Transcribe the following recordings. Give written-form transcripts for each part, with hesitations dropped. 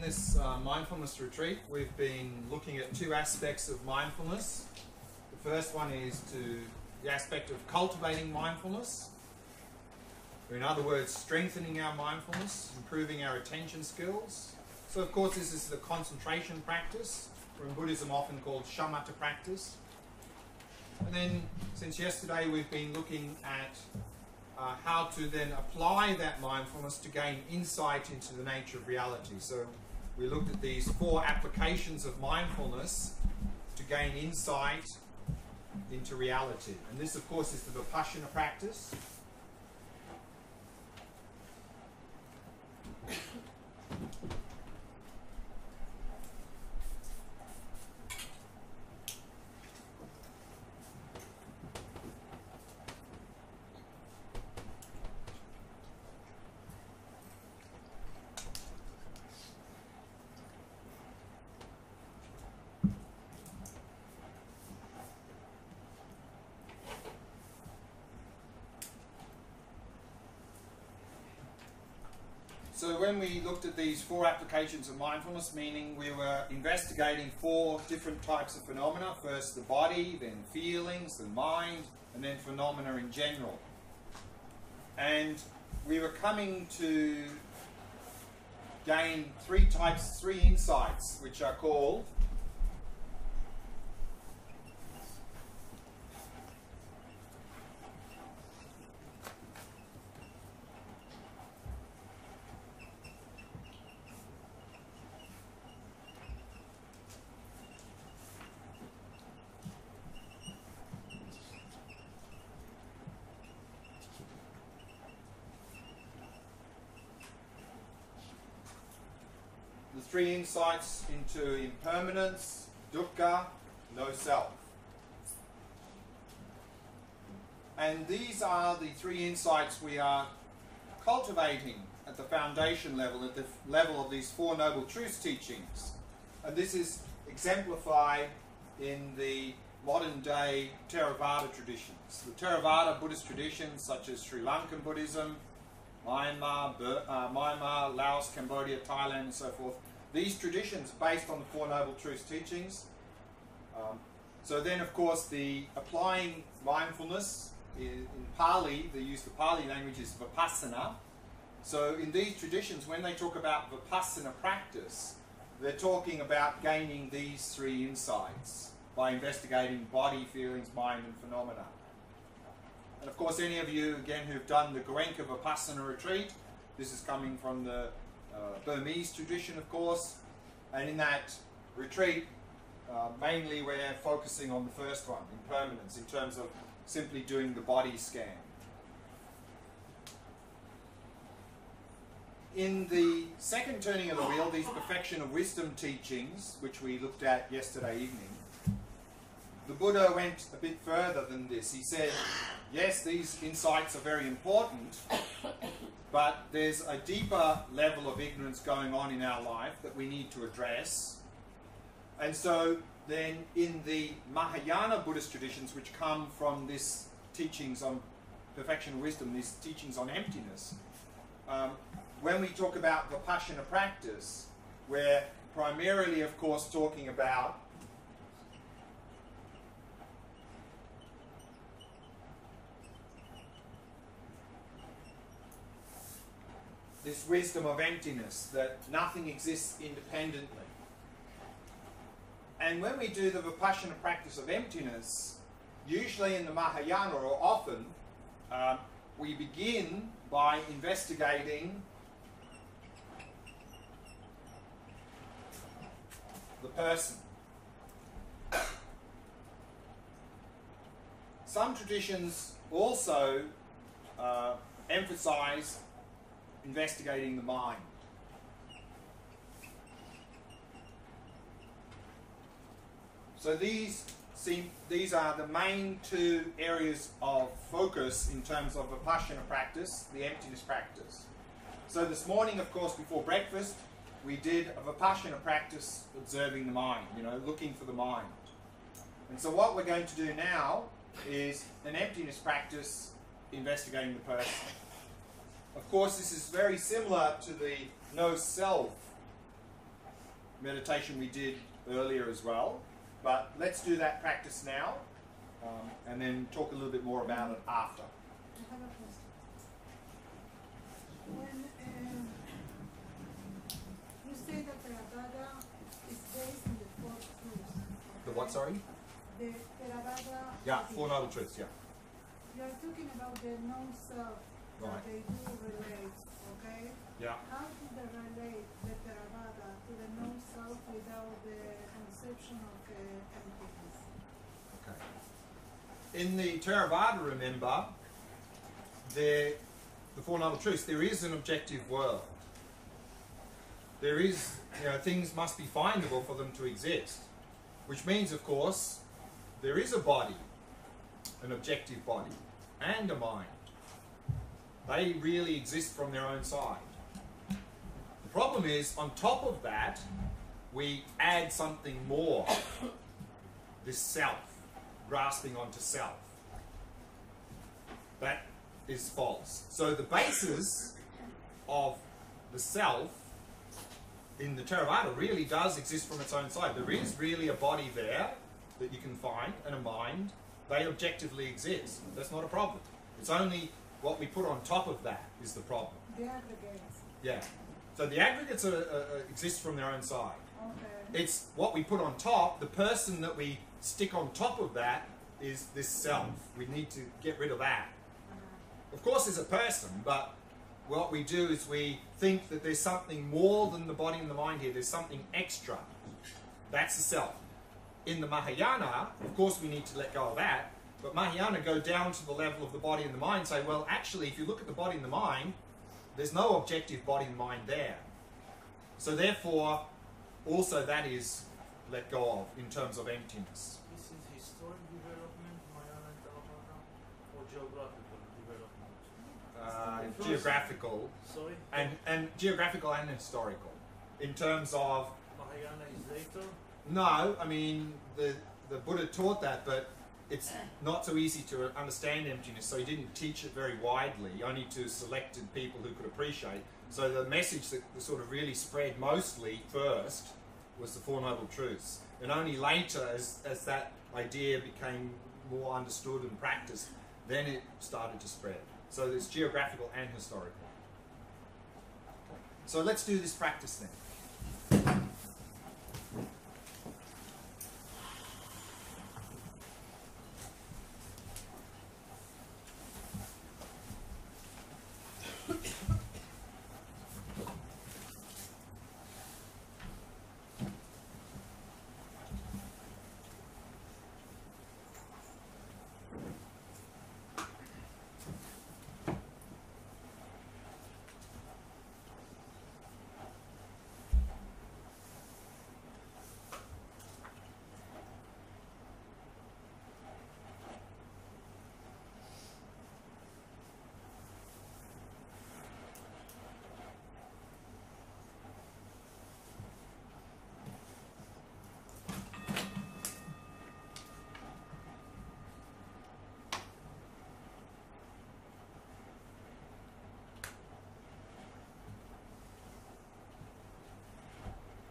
this mindfulness retreat, we've been looking at two aspects of mindfulness. The first one is the aspect of cultivating mindfulness, or in other words, strengthening our mindfulness, improving our attention skills. So of course this is the concentration practice, or in Buddhism often called shamatha practice. And then since yesterday we've been looking at how to then apply that mindfulness to gain insight into the nature of reality. So we looked at these 4 applications of mindfulness to gain insight into reality. And this, of course, is the Vipassana practice. So when we looked at these 4 applications of mindfulness, meaning we were investigating 4 different types of phenomena. First the body, then feelings, then mind, and then phenomena in general. And we were coming to gain 3 insights, which are called the 3 insights into impermanence, dukkha, no self. And these are the 3 insights we are cultivating at the foundation level, at the level of these 4 Noble Truths teachings. And this is exemplified in the modern day Theravada traditions. The Theravada Buddhist traditions, such as Sri Lankan Buddhism, Myanmar, Laos, Cambodia, Thailand, and so forth. These traditions are based on the 4 Noble Truths teachings. So then, of course, the applying mindfulness in Pali, they use the Pali language, is Vipassana. So in these traditions, when they talk about Vipassana practice, they're talking about gaining these 3 insights by investigating body, feelings, mind, and phenomena. And of course, any of you, again, who've done the Goenka Vipassana retreat, this is coming from the Burmese tradition, of course, and in that retreat, mainly we're focusing on the first one, impermanence, in terms of simply doing the body scan. In the second turning of the wheel, these perfection of wisdom teachings, which we looked at yesterday evening, the Buddha went a bit further than this. He said, yes, these insights are very important, but there's a deeper level of ignorance going on in our life that we need to address. And so then in the Mahayana Buddhist traditions, which come from these teachings on perfection of wisdom, these teachings on emptiness, when we talk about Vipassana practice, we're primarily, of course, talking about this wisdom of emptiness, that nothing exists independently. And when we do the Vipassana practice of emptiness, usually in the Mahayana, or often, we begin by investigating the person. Some traditions also emphasize investigating the mind. So these are the main 2 areas of focus in terms of Vipassana practice, the emptiness practice. So this morning, of course, before breakfast, we did a Vipassana practice observing the mind, looking for the mind. And so what we're going to do now is an emptiness practice investigating the person. Of course, this is very similar to the no self meditation we did earlier as well. But let's do that practice now, and then talk a little bit more about it after. I have a question. When you say that Theravada is based on the four truths. The what, sorry? The Theravada. Yeah, Four Noble Truths, yeah. You are talking about the non-self Right. that they do relate, okay? Yeah. How do they relate the Theravada to the non-self without the conception of emptiness? Okay. In the Theravada, remember, the Four Noble Truths, there is an objective world. There is, things must be findable for them to exist. Which means, of course, there is a body, an objective body, and a mind. They really exist from their own side. The problem is, on top of that, we add something more. This self, grasping onto self. That is false. So the basis of the self in the Theravada really does exist from its own side. There is really a body there that you can find, and a mind. They objectively exist. That's not a problem. It's only what we put on top of that is the problem. The aggregates. Yeah. So the aggregates exist from their own side. Okay. It's what we put on top, the person that we stick on top of that is this self. We need to get rid of that. Of course there's a person, but what we do is we think that there's something more than the body and the mind here. There's something extra. That's the self. In the Mahayana, of course we need to let go of that, but Mahayana go down to the level of the body and the mind, say, well, actually, if you look at the body and the mind, there's no objective body and mind there. So therefore, also that is let go of in terms of emptiness. This is historic development, Mahayana and Theravada, or geographical development? Geographical. Sorry? And geographical and historical. In terms of... Mahayana is later? No, I mean, the Buddha taught that, but it's not so easy to understand emptiness, so he didn't teach it very widely, only to selected people who could appreciate. So the message that sort of really spread mostly first was the Four Noble Truths. And only later, as that idea became more understood and practiced, then it started to spread. So there's geographical and historical. So let's do this practice then.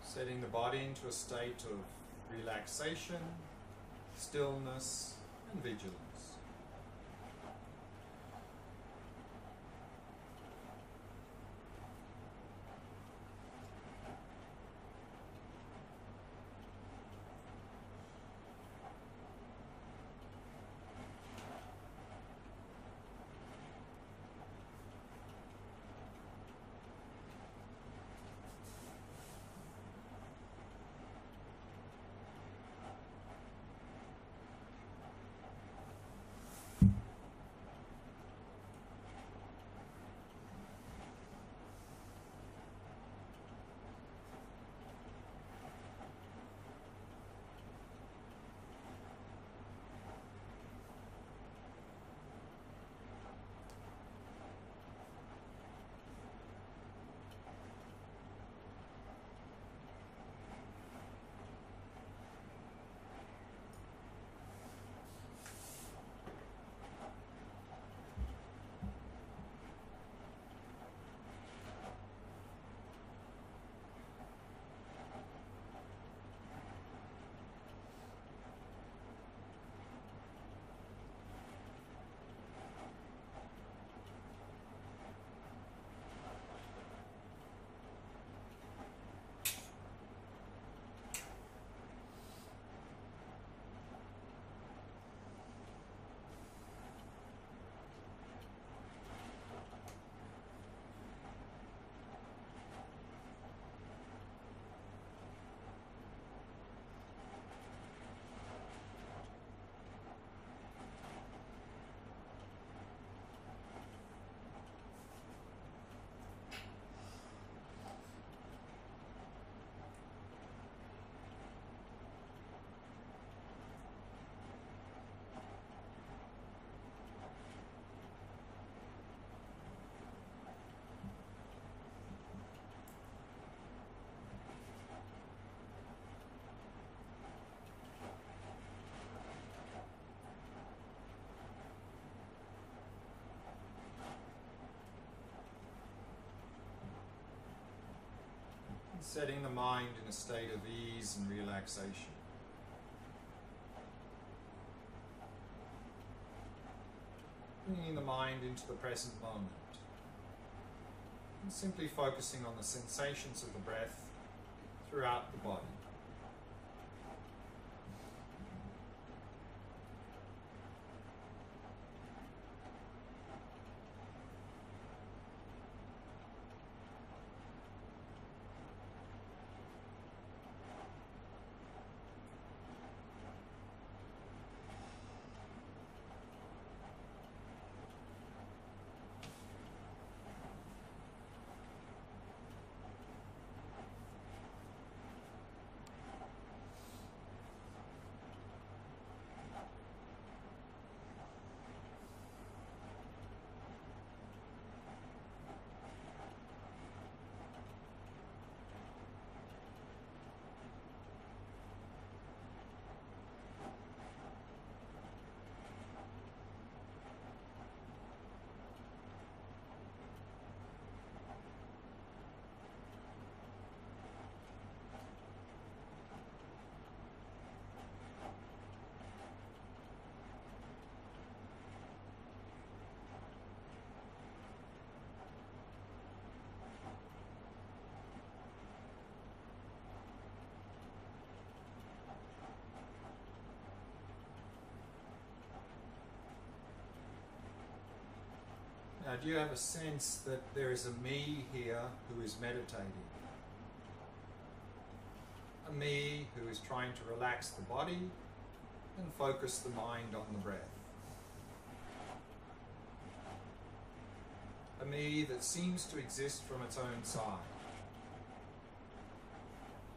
Setting the body into a state of relaxation, stillness, and vigilance. setting the mind in a state of ease and relaxation. Bringing the mind into the present moment and simply focusing on the sensations of the breath throughout the body. Now, do you have a sense that there is a me here who is meditating? A me who is trying to relax the body and focus the mind on the breath. A me that seems to exist from its own side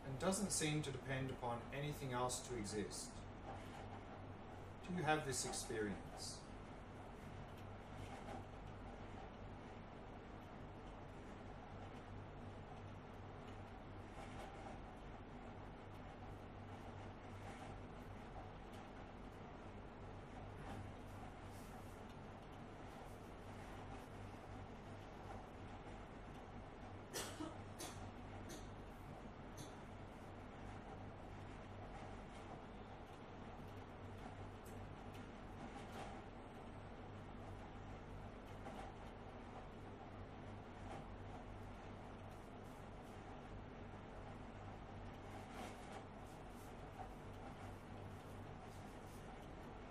and doesn't seem to depend upon anything else to exist. Do you have this experience?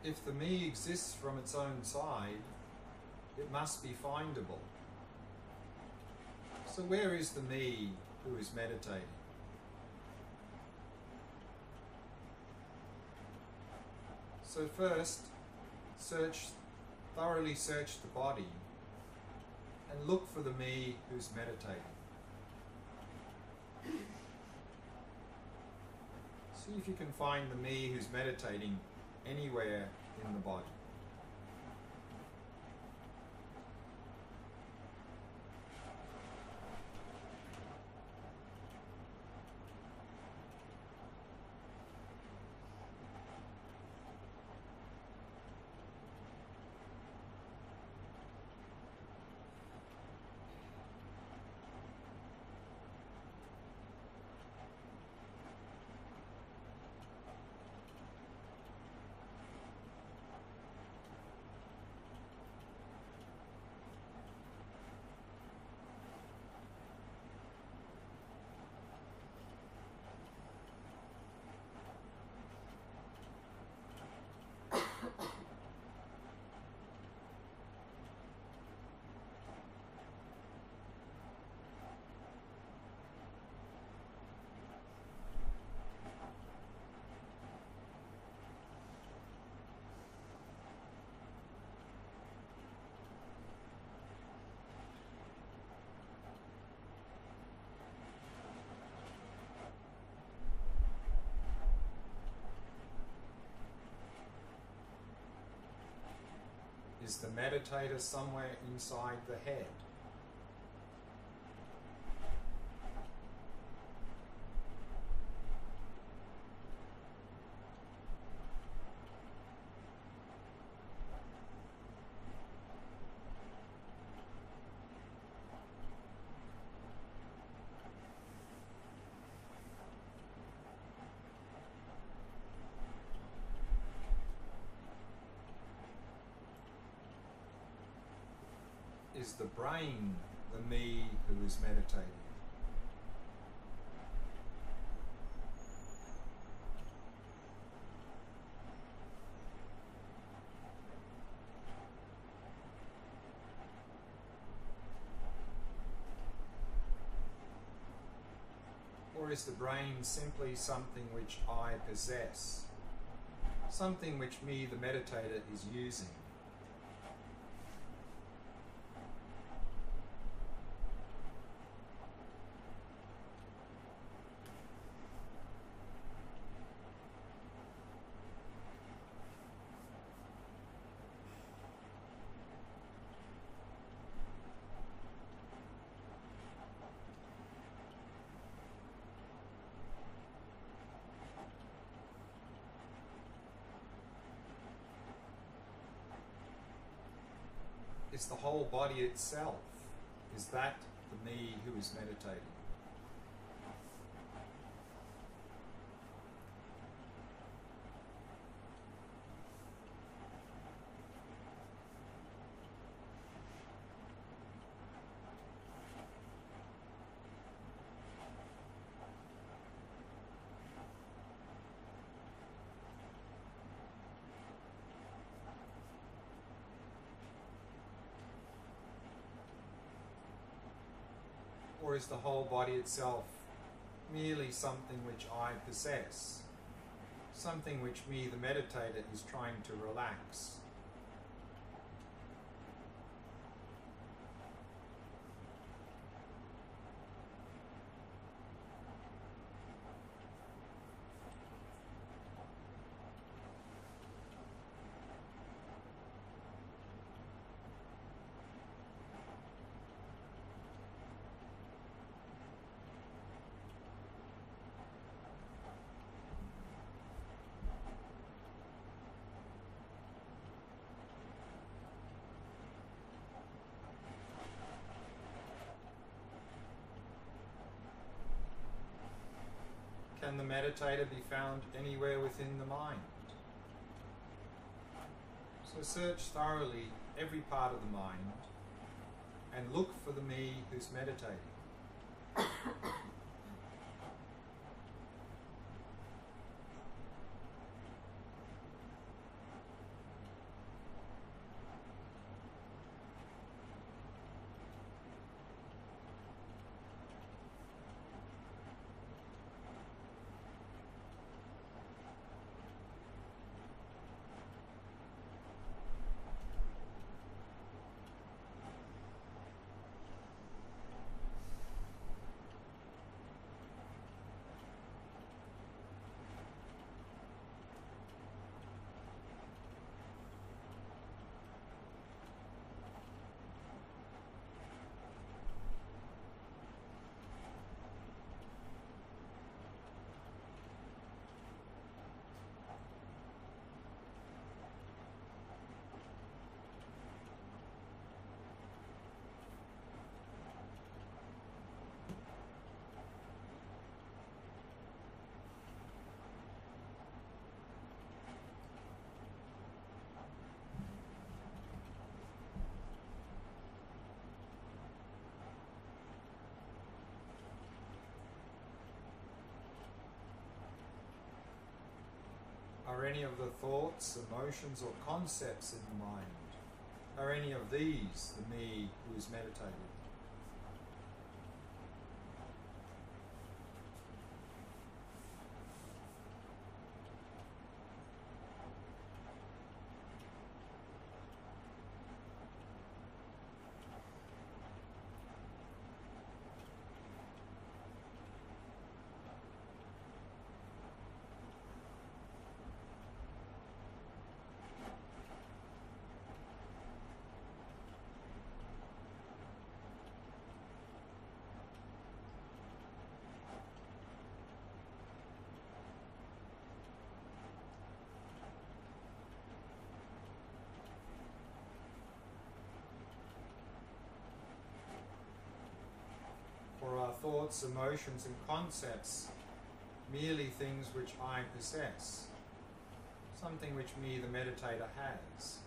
If the me exists from its own side, it must be findable. So where is the me who is meditating? So first, thoroughly search the body and look for the me who's meditating. See if you can find the me who's meditating anywhere in the body. Is the meditator somewhere inside the head? is the brain the me who is meditating? Or is the brain simply something which I possess? Something which me, the meditator, is using? Is the whole body itself, is that the me who is meditating? Or is the whole body itself merely something which I possess? Something which me, the meditator, is trying to relax? Can the meditator be found anywhere within the mind? So search thoroughly every part of the mind and look for the me who's meditating. Are any of the thoughts, emotions, or concepts in the mind, are any of these the me who is meditating? Or are thoughts, emotions, and concepts merely things which I possess? Something which me, the meditator, has?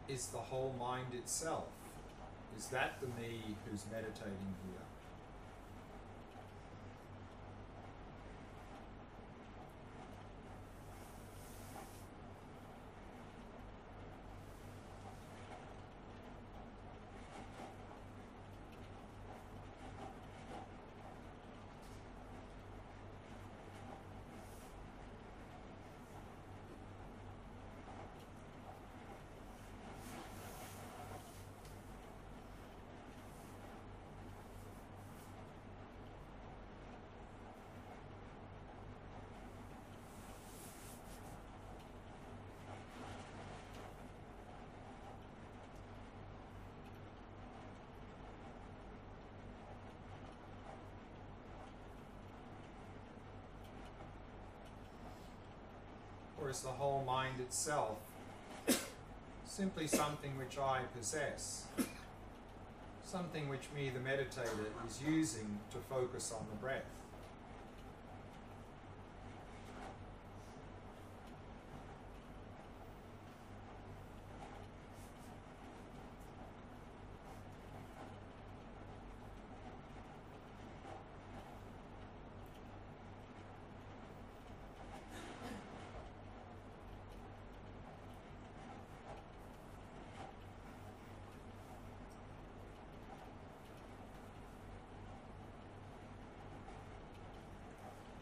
is the whole mind itself? Is that the me who's meditating here? Or is the whole mind itself simply something which I possess? Something which me, the meditator, is using to focus on the breath?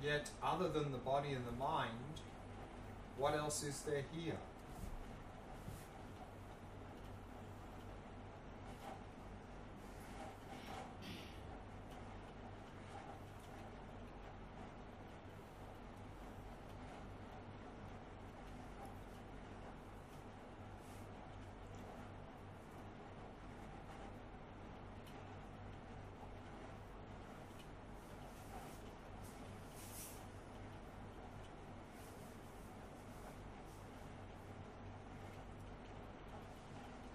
Yet, other than the body and the mind, what else is there here?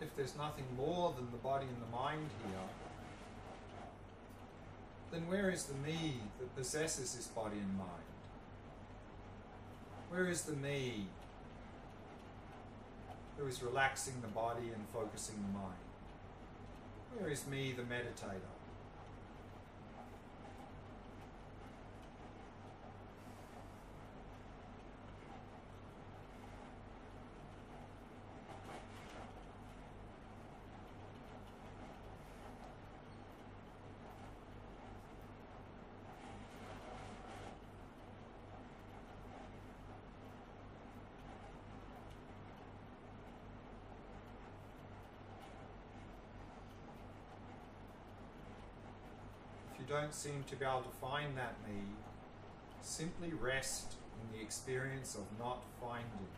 If there's nothing more than the body and the mind here, then where is the me that possesses this body and mind? Where is the me who is relaxing the body and focusing the mind? Where is me, the meditator? If you don't seem to be able to find that me, simply rest in the experience of not finding.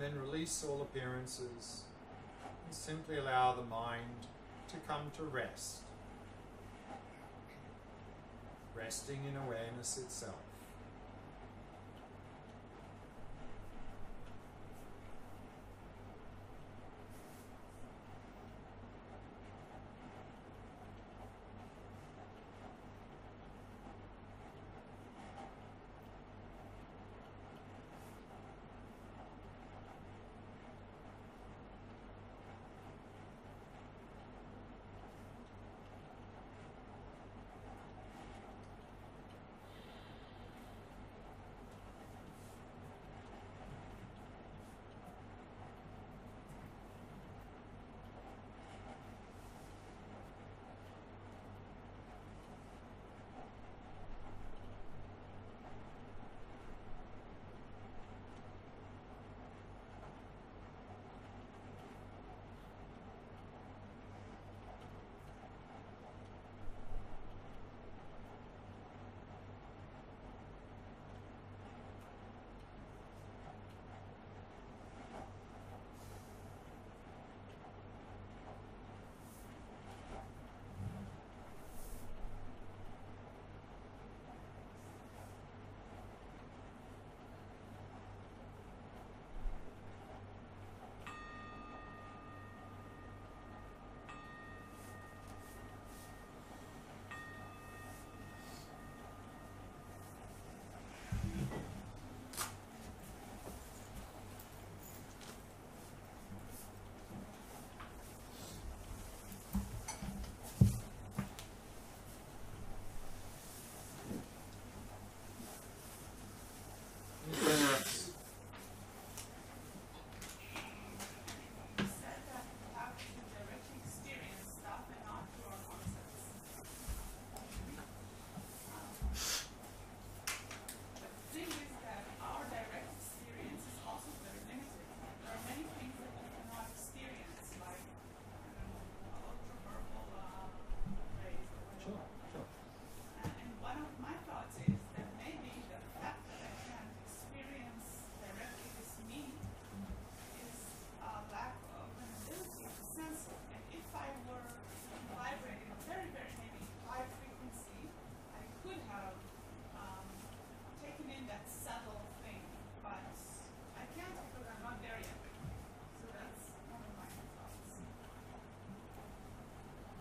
then release all appearances and simply allow the mind to come to rest. Resting in awareness itself.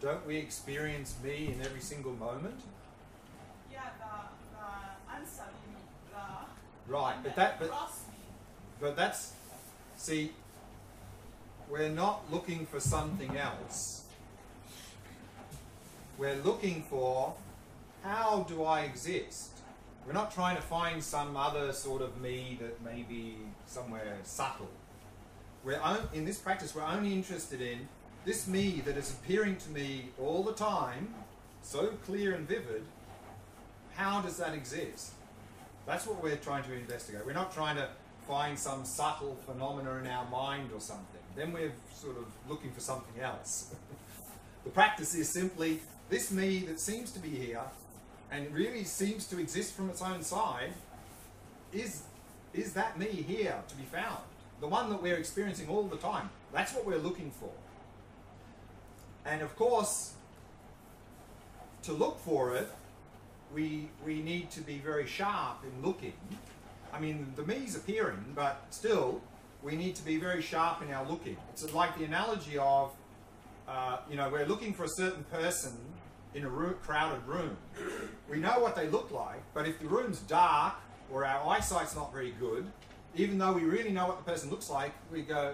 Don't we experience me in every single moment? Yeah, the answer, Right, but that's, see, we're not looking for something else. We're looking for, how do I exist? We're not trying to find some other sort of me that may be somewhere subtle. In this practice, we're only interested in this me that is appearing to me all the time, so clear and vivid. How does that exist? That's what we're trying to investigate. We're not trying to find some subtle phenomena in our mind or something. Then we're sort of looking for something else. The practice is simply this me that seems to be here and really seems to exist from its own side. Is that me here to be found? The one that we're experiencing all the time. That's what we're looking for. And of course, to look for it, we need to be very sharp in looking. I mean, the me's appearing, but still, we need to be very sharp in our looking. It's like the analogy of, we're looking for a certain person in a crowded room. We know what they look like, but if the room's dark or our eyesight's not very good, even though we really know what the person looks like, we go,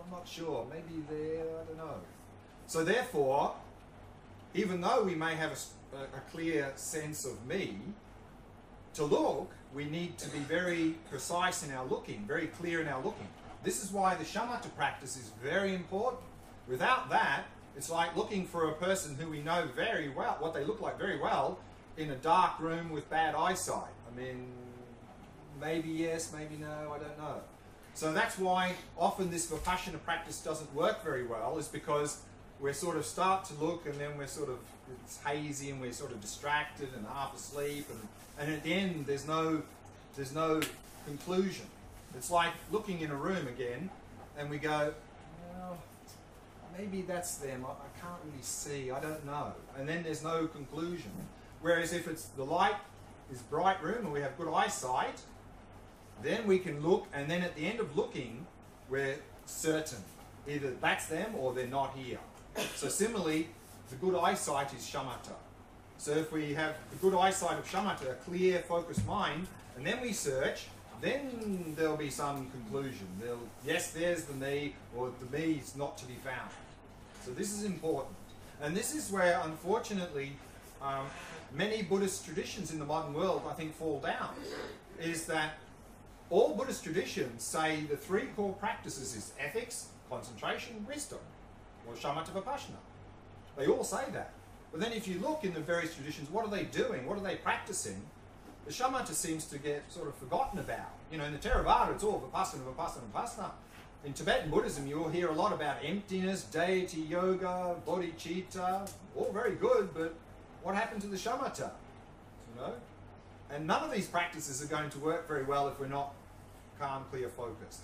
I'm not sure, maybe there, I don't know. So therefore, even though we may have a clear sense of me, to look, we need to be very precise in our looking, very clear in our looking. This is why the shamatha practice is very important. Without that, it's like looking for a person who we know very well, what they look like very well, in a dark room with bad eyesight. I mean, maybe yes, maybe no, I don't know. So that's why often this Vipassana practice doesn't work very well, is because we sort of start to look and then it's hazy and we're sort of distracted and half asleep, and at the end there's no conclusion. It's like looking in a room again, and we go, well, maybe that's them. I can't really see. I don't know. And then there's no conclusion. Whereas if it's the light is bright room and we have good eyesight, then we can look, and then at the end of looking, we're certain. Either that's them or they're not here. So similarly, the good eyesight is shamatha. So if we have the good eyesight of shamatha, a clear, focused mind, and then we search, then there'll be some conclusion. Yes, there's the me, or the me is not to be found. So this is important. And this is where, unfortunately, many Buddhist traditions in the modern world, I think, fall down, is that all Buddhist traditions say the three core practices is ethics, concentration, wisdom, or shamatha vipassana. They all say that. But then if you look in the various traditions, what are they doing? What are they practicing? The shamatha seems to get sort of forgotten about. You know, in the Theravada, it's all vipassana, vipassana, vipassana. In Tibetan Buddhism, you'll hear a lot about emptiness, deity, yoga, bodhicitta, all very good, but what happened to the shamatha? You know? And none of these practices are going to work very well if we're not calm, clear, focused.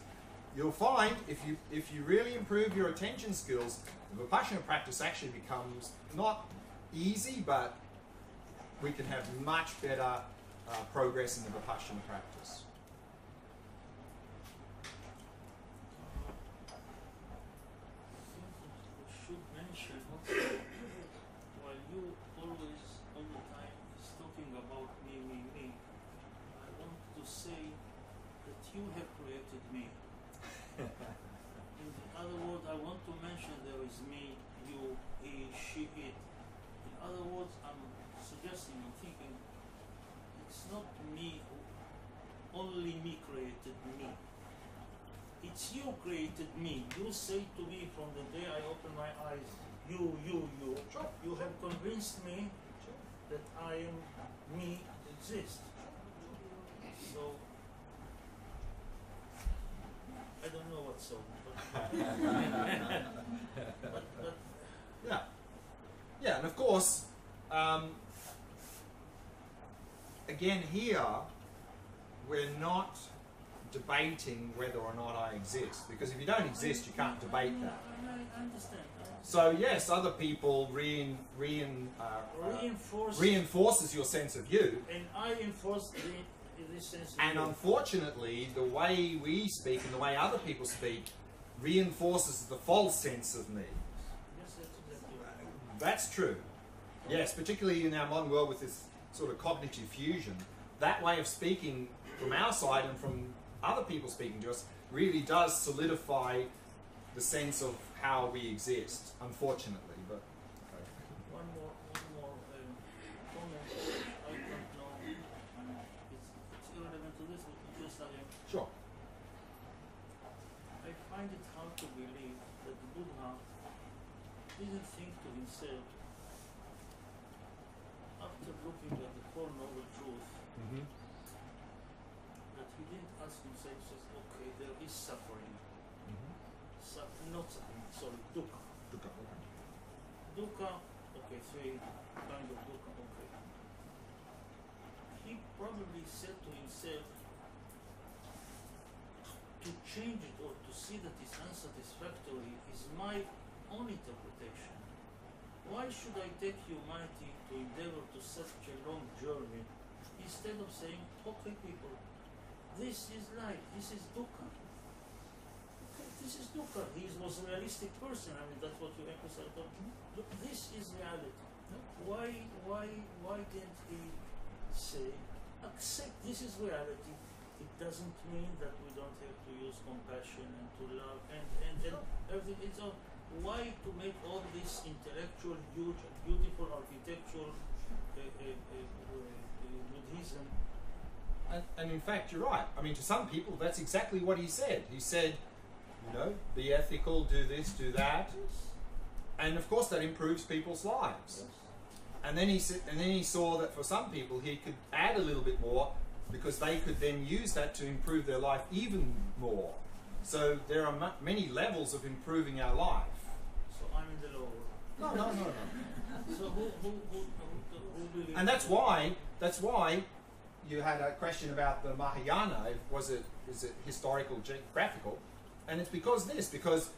You'll find if you really improve your attention skills, the vipassana practice actually becomes not easy, but we can have much better progress in the vipassana practice. Should mention also, while you always all the time is talking about me, I want to say that you have created me. In other words, I want to mention there is me, you, he, she, it. In other words, I'm suggesting, I'm thinking, it's not me who, only me created me. It's you created me. You say to me from the day I open my eyes, you. Sure. You have convinced me that I am me exist. So, I don't know what so, but Yeah. Yeah, and of course, again here, we're not debating whether or not I exist, because if you don't exist, you can't debate that. I understand. So yes, other people reinforces your sense of you, And I enforce this sense of and you. unfortunately, the way we speak and the way other people speak reinforces the false sense of me. Yes, that's exactly right. That's true. Yes, particularly in our modern world with this sort of cognitive fusion, that way of speaking from our side and from other people speaking to us really does solidify the sense of how we exist, unfortunately. But okay. One more comment. I don't know. It's irrelevant to this, but just Sure. I find it hard to believe that the Buddha didn't think to himself, after looking at the Four Noble Truths, Mm-hmm. that he didn't ask himself, says, okay, there is suffering. Mm-hmm. Not suffering, sorry, dukkha. Dukkha, okay, three kind of dukkha, okay. He probably said to himself, to change it or to see that it's unsatisfactory is my own interpretation. Why should I take humanity to endeavor to such a long journey instead of saying, okay people, this is life, this is dukkha. Okay, this is dukkha. He was a realistic person, I mean that's what you emphasize on. Look, this is reality. Why didn't he say, accept this is reality? It doesn't mean that we don't have to use compassion and to love and everything. It's all, why to make all this intellectual, huge, beautiful architectural Buddhism? And in fact, you're right. I mean, to some people, that's exactly what he said. He said, you know, be ethical, do this, do that, and of course that improves people's lives. Yes. And then he saw that for some people he could add a little bit more, because they could then use that to improve their life even more. So there are many levels of improving our life. So I'm in the lower. No. So who And that's why you had a question about the Mahayana. Is it historical, geographical? And it's because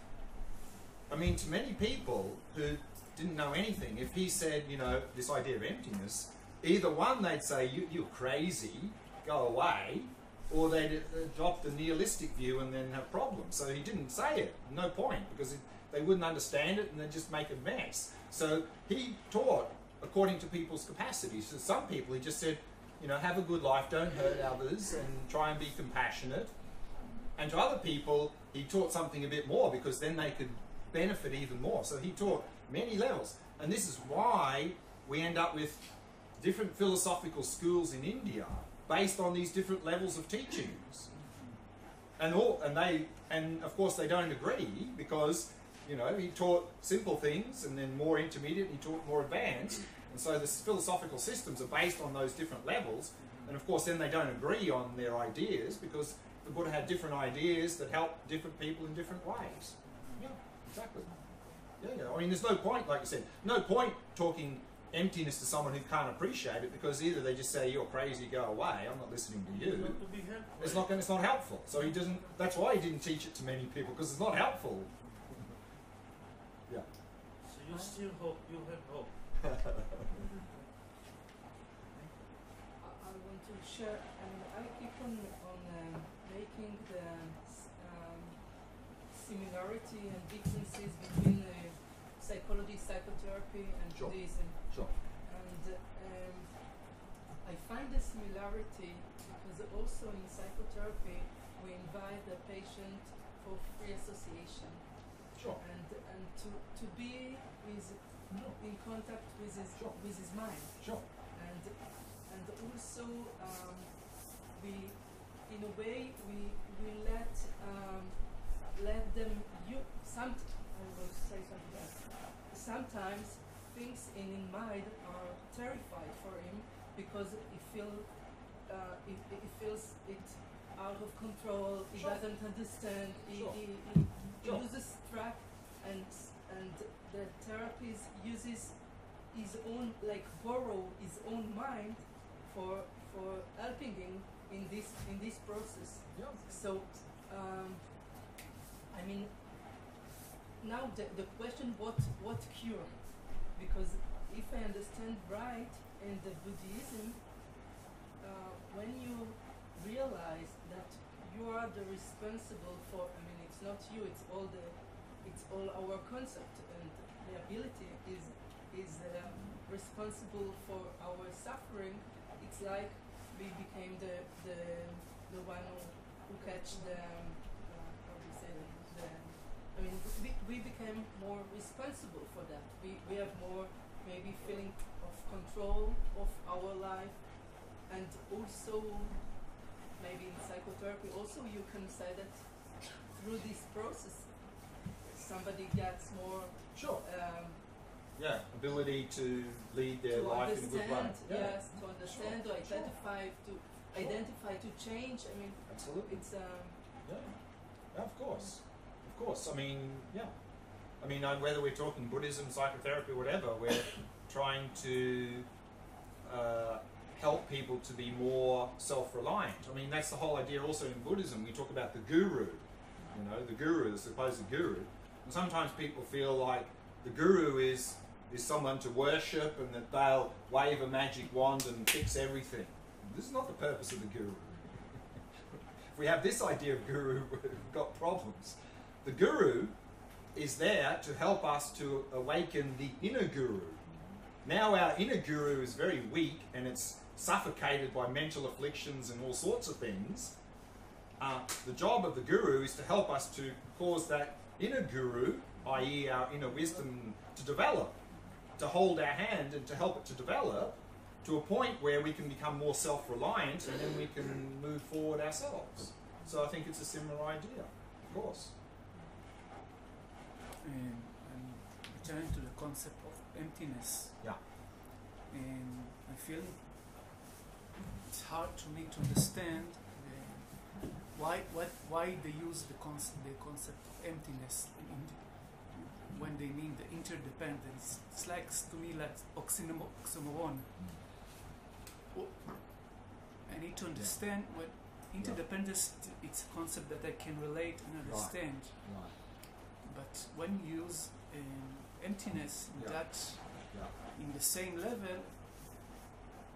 I mean, to many people who didn't know anything, if he said, you know, this idea of emptiness, either one, they'd say, you're crazy, go away, or they'd adopt the nihilistic view and then have problems. So he didn't say it, no point, because they wouldn't understand it and they'd just make a mess. So he taught according to people's capacities. So some people, he just said, you know, have a good life, don't hurt others, and try and be compassionate. And to other people, he taught something a bit more, because then they could benefit even more. So he taught many levels. And this is why we end up with different philosophical schools in India based on these different levels of teachings. And of course they don't agree, because, you know, he taught simple things, and then more intermediate, he taught more advanced. And so the philosophical systems are based on those different levels. And of course then they don't agree on their ideas, because the Buddha had different ideas that help different people in different ways. Yeah, exactly. Yeah. I mean, there's no point, like you said, no point talking emptiness to someone who can't appreciate it, because either they just say, you're crazy, go away, I'm not listening to you. It's not helpful. So he doesn't, that's why he didn't teach it to many people, because it's not helpful. Yeah. So you still hope, you have hope. I want to share, I keep on making the similarity and differences between psychology, psychotherapy, and Sure. Buddhism. Sure. And I find the similarity because also in psychotherapy we invite the patient for free association. Sure. And to be in contact with his mind. Sure. And also we in a way we let them I will say something else. Sometimes things in mind are terrified for him, because he feels it out of control. He Sure. doesn't understand. Sure. He Sure. loses track, and the therapist uses his own, like borrow his own mind for helping him in this process. Yeah. So I mean, now the question, what cure? Because if I understand right, in the Buddhism, when you realize that you are the responsible for, I mean, it's not you, it's all our concept, and the ability is responsible for our suffering. It's like we became the one who catch the how do you say that? I mean, we became more responsible for that. We have more maybe feeling of control of our life, and also maybe in psychotherapy also you can say that through this process somebody gets more Sure. Ability to lead their to life in a good way. understand, Yeah. yes, to understand, Sure. to identify, to change. I mean, Absolutely. it's Yeah, of course. I mean, yeah. I mean, whether we're talking Buddhism, psychotherapy, whatever, we're trying to help people to be more self-reliant. I mean, that's the whole idea also in Buddhism. We talk about the guru, you know, the guru, the supposed guru. And sometimes people feel like the guru is someone to worship, and that they'll wave a magic wand and fix everything. This is not the purpose of the guru. If we have this idea of guru, we've got problems. The guru is there to help us to awaken the inner guru. Now our inner guru is very weak, and it's suffocated by mental afflictions and all sorts of things. The job of the guru is to help us to cause that inner guru, i.e. our inner wisdom, to develop, to hold our hand and to help it to develop to a point where we can become more self-reliant, and then we can move forward ourselves. So I think it's a similar idea, of course. And returning to the concept of emptiness. Yeah. And I feel it's hard to me to understand why they use the concept of emptiness when they mean the interdependence. It's like, to me, like oxymoron. I need to understand what interdependence. It's a concept that I can relate and understand. Right. But when you use emptiness, Yeah. that Yeah. in the same level,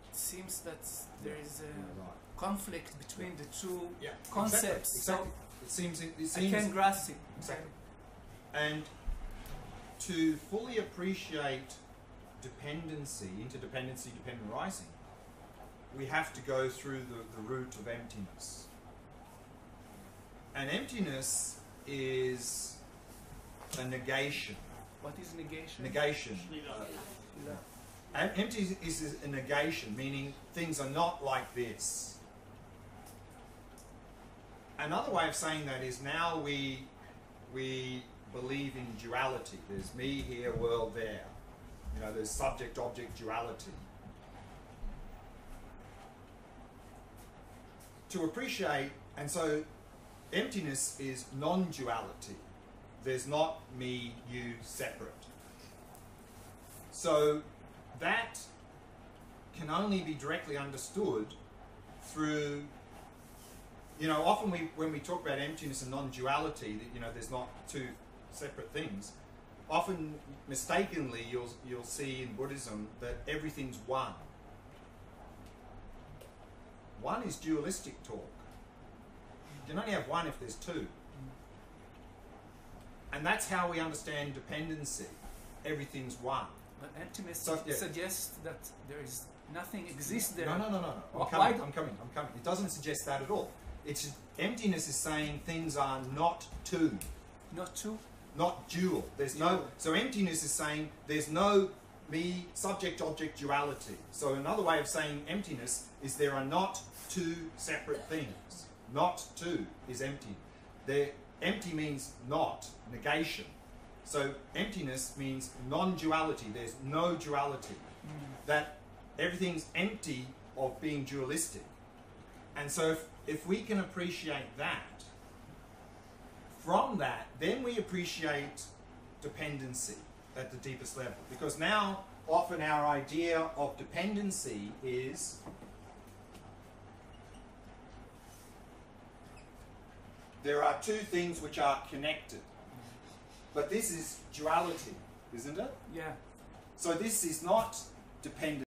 it seems that there is a Right. conflict between the two Yeah. concepts. Exactly. It seems I can grasp it. Exactly. And to fully appreciate dependency, interdependency, dependent arising, we have to go through the route of emptiness. And emptiness is a negation. What is negation? Negation. And empty is a negation, meaning things are not like this. Another way of saying that is now we believe in duality. There's me here, world there. You know, there's subject-object duality. To appreciate, and so emptiness is non-duality. There's not me, you, separate. So that can only be directly understood through, you know, often when we talk about emptiness and non-duality, that, you know, there's not two separate things. Often, mistakenly, you'll see in Buddhism that everything's one. One is dualistic talk. You can only have one if there's two. And that's how we understand dependency. Everything's one. But emptiness So, yeah. suggests that there is nothing exists there. No. I'm coming. It doesn't suggest that at all. It's emptiness is saying things are not two. Not two? Not dual. There's no. So emptiness is saying there's no me subject-object duality. So another way of saying emptiness is there are not two separate things. Not two is empty. Empty means not, negation. So emptiness means non-duality. There's no duality. That everything's empty of being dualistic. And so if we can appreciate that, from that, then we appreciate dependency at the deepest level. Because now, often our idea of dependency is there are two things which are connected. But this is duality, isn't it? Yeah. So this is not dependent.